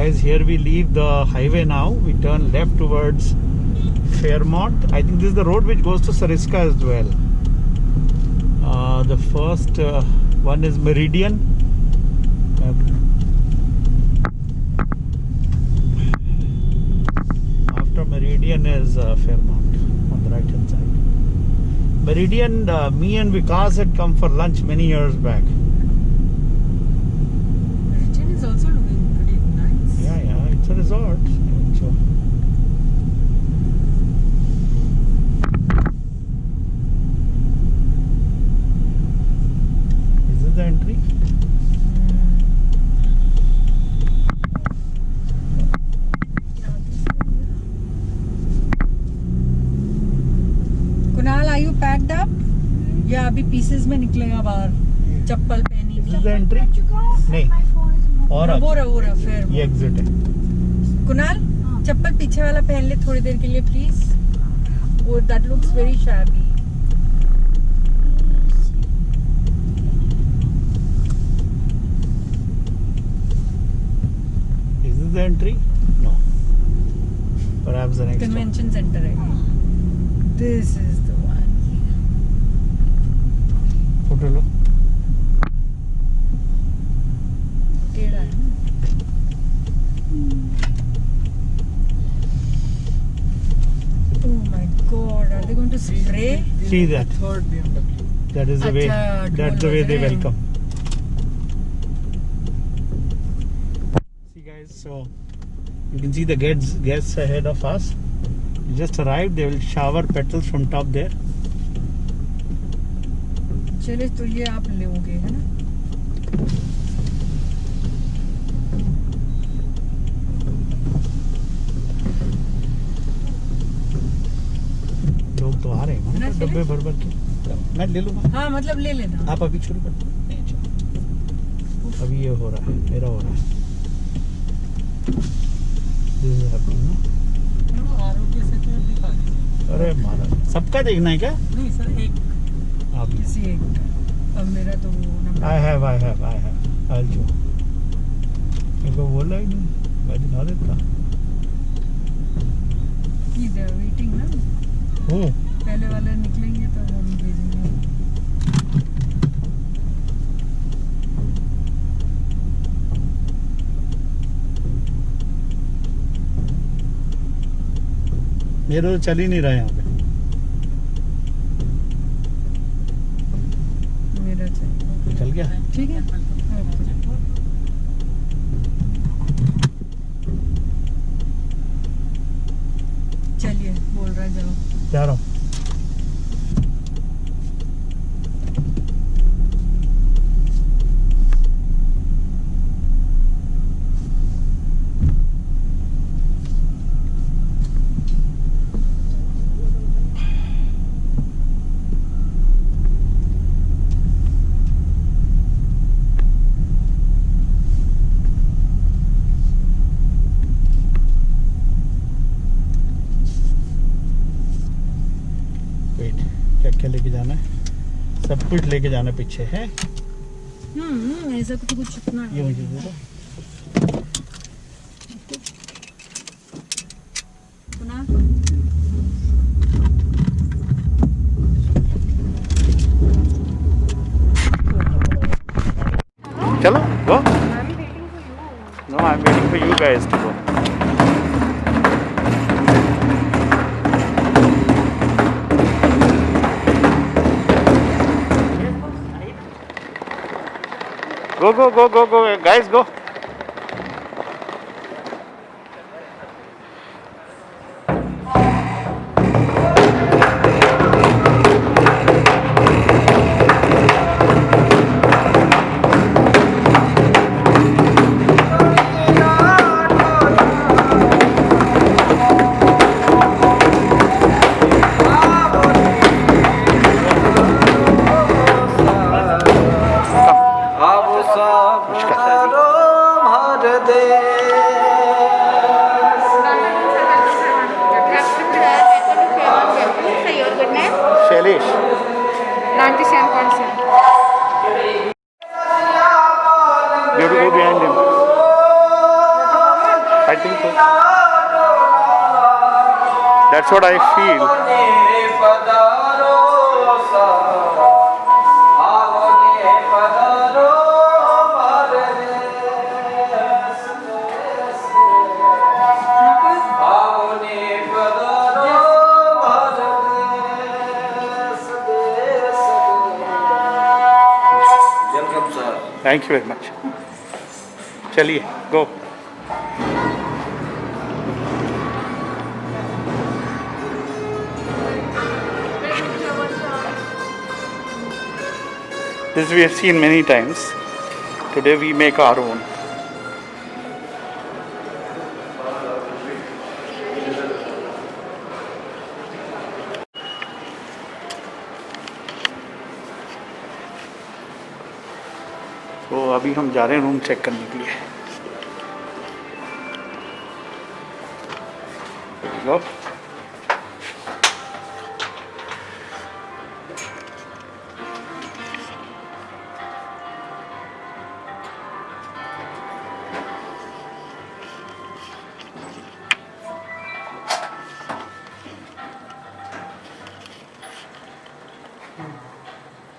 guys, here we leave the highway now. We turn left towards Fairmont. I think this is the road which goes to Sariska as well. The first one is Meridian. After Meridian is Fairmont on the right hand side. Meridian, me and Vikas had come for lunch many years back. Meridian is also looking pretty nice. Yeah, it's a resort. So. Is this the entry? Kunal, are you packed up? या अभी pieces में निकलेगा बाहर, चप्पल पहनी Is this the entry? नहीं, और वो रहा फिर ये एग्जिट है. कुणाल, चप्पल पीछे वाला पहन ले थोड़ी देर के लिए प्लीज. वो that looks very shabby. Is this the entry? No. Perhaps the next one. Convention centre है. This is the one. Photo लो. टेढ़ा है ना. Oh my God! Are they going to spray? See that? Third BMW. That is the way. अच्छा, That's the way they ढोल बज रहे हैं. welcome. See guys, so you can see the guests ahead of us. We just arrived. They will shower petals from top there. चलिए तो ये आप लोगे है ना. लोग तो आ रहे हैं ना, ना, डब्बे भर भर के. मैं ले लूँगा. हाँ मतलब ले लेना. आप अभी शुरू कर दो. नहीं, अच्छा. अभी ये हो रहा है, मेरा हो रहा है. This is happening, ना? आरोग्य सेतु ऐप दिखा दीजिए. अरे महाराज, सबका देखना है क्या? नहीं सर, एक आप किसी एक का. अब मेरा तो वो number. I have. I'll show. मेरे को बोला ही नहीं, मैं दिखा देता. दे आर वेटिंग ना. हूँ. पहले वाले निकलेंगे तो हम भेजेंगे. मेरा तो चल ही नहीं रहा यहाँ पे. मेरा चाहिए. चल गया. ठीक है. ओके. चलिए, बोल रहा है जाओ. जा रहा हूँ. क्या लेके जाना है? सब कुछ लेके जाना पीछे है. ऐसा कुछ अपना ये मुझे दे दो. सुना. चलो go. No, I'm waiting for you guys to go. Go, guys, go. That's what I feel. Welcome, sir. Thank you very much. चलिए go. This we have seen many times. Today we make our own. तो अभी हम जा रहे हैं room check करने के लिए. Go.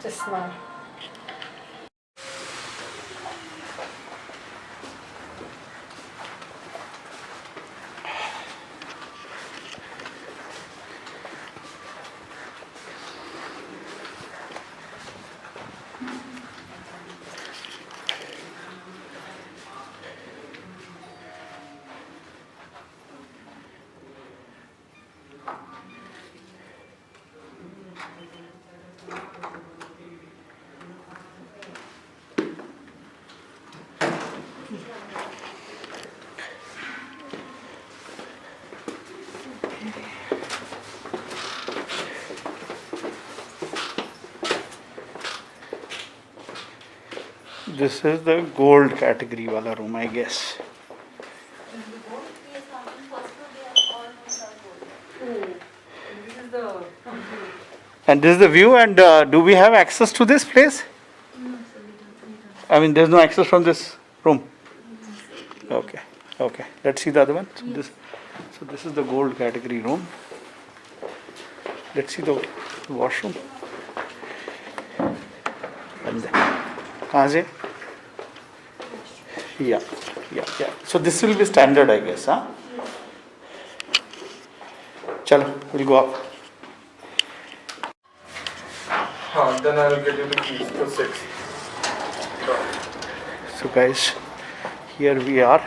चश्मा. This is the gold category वाला room, I guess. This is the And this is the view. And do we have access to this place? I mean, there's no access from this room. Okay, okay. Let's see the other one. So this is the gold category room. Let's see the washroom. And कहाँ से? Yeah. So this will be standard, I guess, huh? Chalo, we'll go up. Then I will get you the keys for 6. So guys, here we are,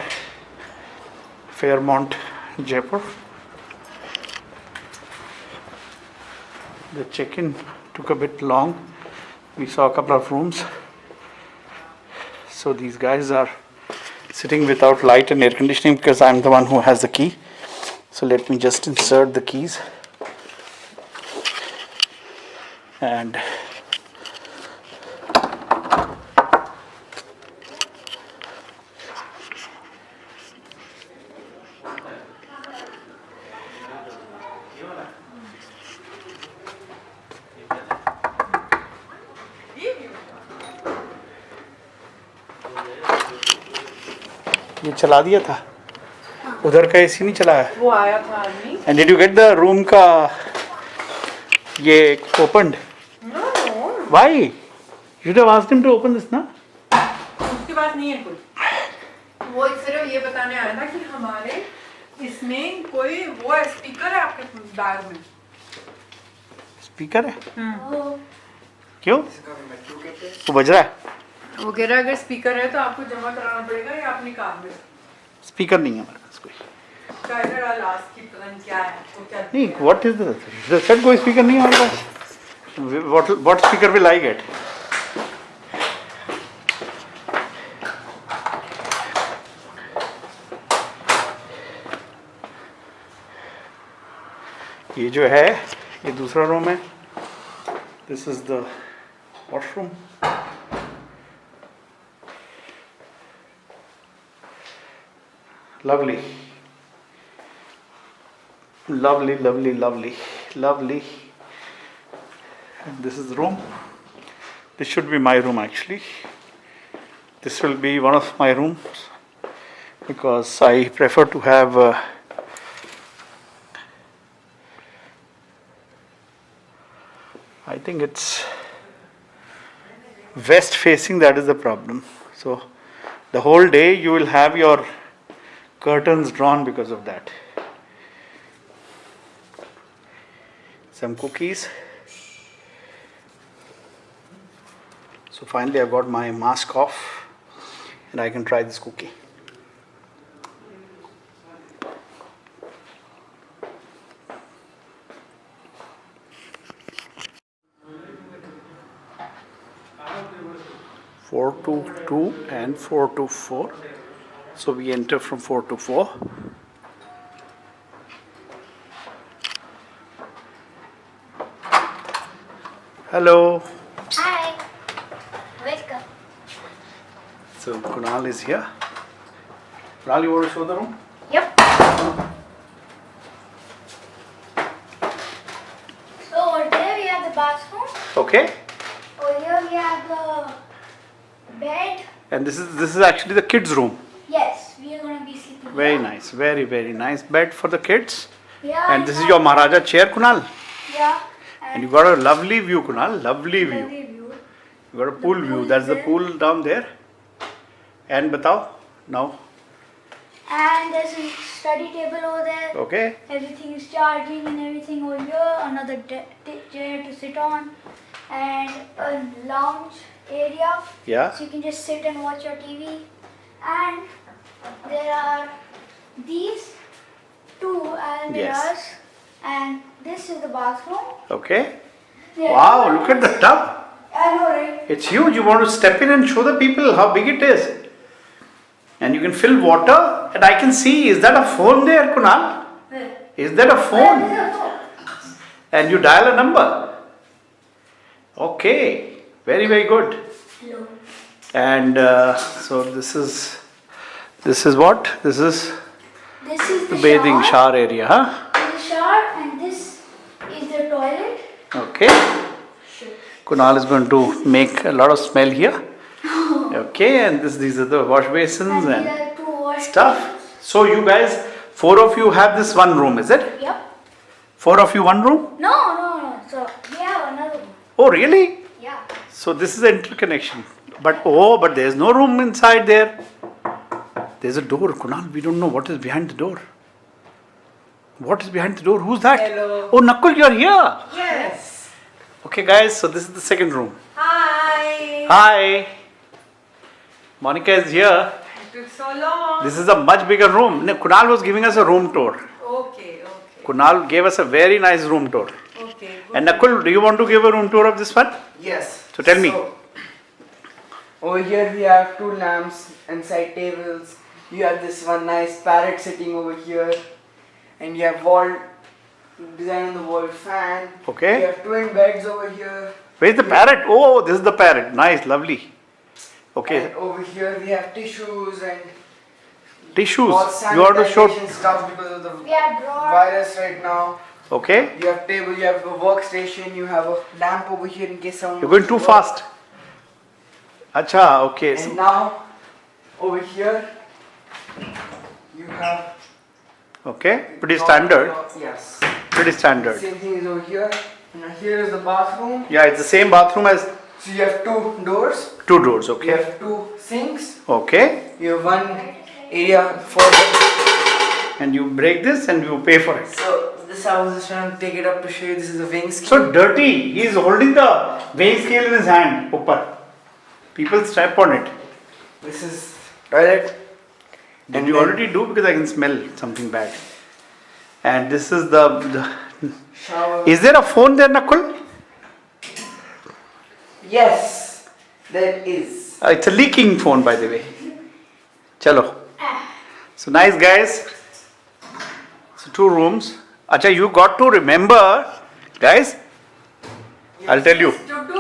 Fairmont, Jaipur. The check-in took a bit long. We saw a couple of rooms. So these guys are sitting without light and air conditioning because I'm the one who has the key. So let me just insert the keys. And ये चला दिया था, उधर का AC नहीं चलाया. वो आया था आदमी. And did you get the room का ये opened? No. Why? You should have asked him to open this, ना? उसके पास नहीं है कुछ. वो सिर्फ ये बताने आया था कि हमारे इसमें कोई वो स्पीकर है आपके बैग में. स्पीकर है? क्यों? वो बज रहा है? वो कह रहा है अगर स्पीकर है तो आपको जमा कराना पड़ेगा या अपनी कार में. स्पीकर नहीं है हमारे पास कोई. चार्जर और लास्ट की पता नहीं क्या है वो क्या. नहीं, what is this? Said कोई स्पीकर नहीं है हमारे पास. What speaker will I get? ये जो है ये दूसरा रूम है. This is the washroom. Lovely. Lovely. And this is the room. This should be my room actually. This will be one of my rooms because I prefer to have think it's west facing, that is the problem. So the whole day you will have your curtains drawn because of that. Some cookies. So finally I've got my mask off and I can try this cookie. Four to 2 and 4 to 4. So we enter from 4 to 4. Hello. Hi. Welcome. So Kunal is here. Kunal, you want to show the room? Yep. So over there we have the bathroom. Okay. Over here we have the bed. And this is actually the kids' room. Yes, we are gonna be sleeping Very here. nice, very nice bed for the kids. Yeah. And this is your Maharaja chair, Kunal. Yeah. And you got a lovely view, Kunal. Lovely view. lovely view. You got a pool pool view. is That's the there. pool down there. And batao now. And there's a study table over there. Okay. Everything is charging and everything over here. Another chair to sit on. And a lounge area. Yeah. So you can just sit and watch your TV. And there are these two Yes. mirrors. And this is the bathroom. Okay. There- Wow, look at the tub. I know, right? It's huge. You want to step in and show the people how big it is. And you can fill water. And I can see, is that a phone there, Kunal? Where? Is that a Where phone? is the phone? And you dial a number. Okay. Very good. Hello. And so this is what? This is This is the the bathing shower. shower area, huh? This is the shower and this is the toilet. Okay. Kunal is going to make a lot of smell here. Okay, and these are the wash basins And and these are two wash stuff. basins. So you guys, 4 of you have this one room, is it? Yep. 4 of you one room? No. So we have another one. Oh really? Yeah. So this is the interconnection. But there's no room inside there. There's a door, Kunal. We don't know what is behind the door. What is behind the door? Who's that? Hello. Oh, Nakul, you're here. Yes. Okay, guys. So this is the second room. Hi. Hi. Monica is here. It took so long. This is a much bigger room. No, Kunal was giving us a room tour. Okay. Kunal gave us a very nice room tour. Okay. And Nakul, do you want to give a room tour of this one? Yes. So tell me. Over here we have 2 lamps and side tables. You have this one nice parrot sitting over here. And you have wall design on the wall fan. Okay. You have twin beds over here. Where's the parrot? Oh, this is the parrot. Nice, lovely. Okay. And over here we have tissues and Tissues. all You want to show? sanitization stuff because of the We have drawers. virus right now. Okay. You have table, you have a workstation, you have a lamp over here in case someone You're going wants too to work. fast. Acha, okay. And So, now over here you have okay. Pretty standard. Yes. Pretty standard. Same thing is over here. And now here is the bathroom. Yeah, it's the same bathroom as So you have 2 doors. 2 doors. You Okay. have 2 sinks. Okay. You have one area for the. And you break this and you pay for it. So this I was just trying to take it up to show you. This is a weighing scale. So dirty. He is holding the weighing scale in his hand. Upar. People step on it. This is toilet. Did you already do? Because I can smell something bad. And this is the Shower. is there a phone there, Nakul? Yes, there is. It's a leaking phone, by the way. Chalo. So nice, guys. So 2 rooms. Acha, you got to remember, guys. I'll tell you. It took too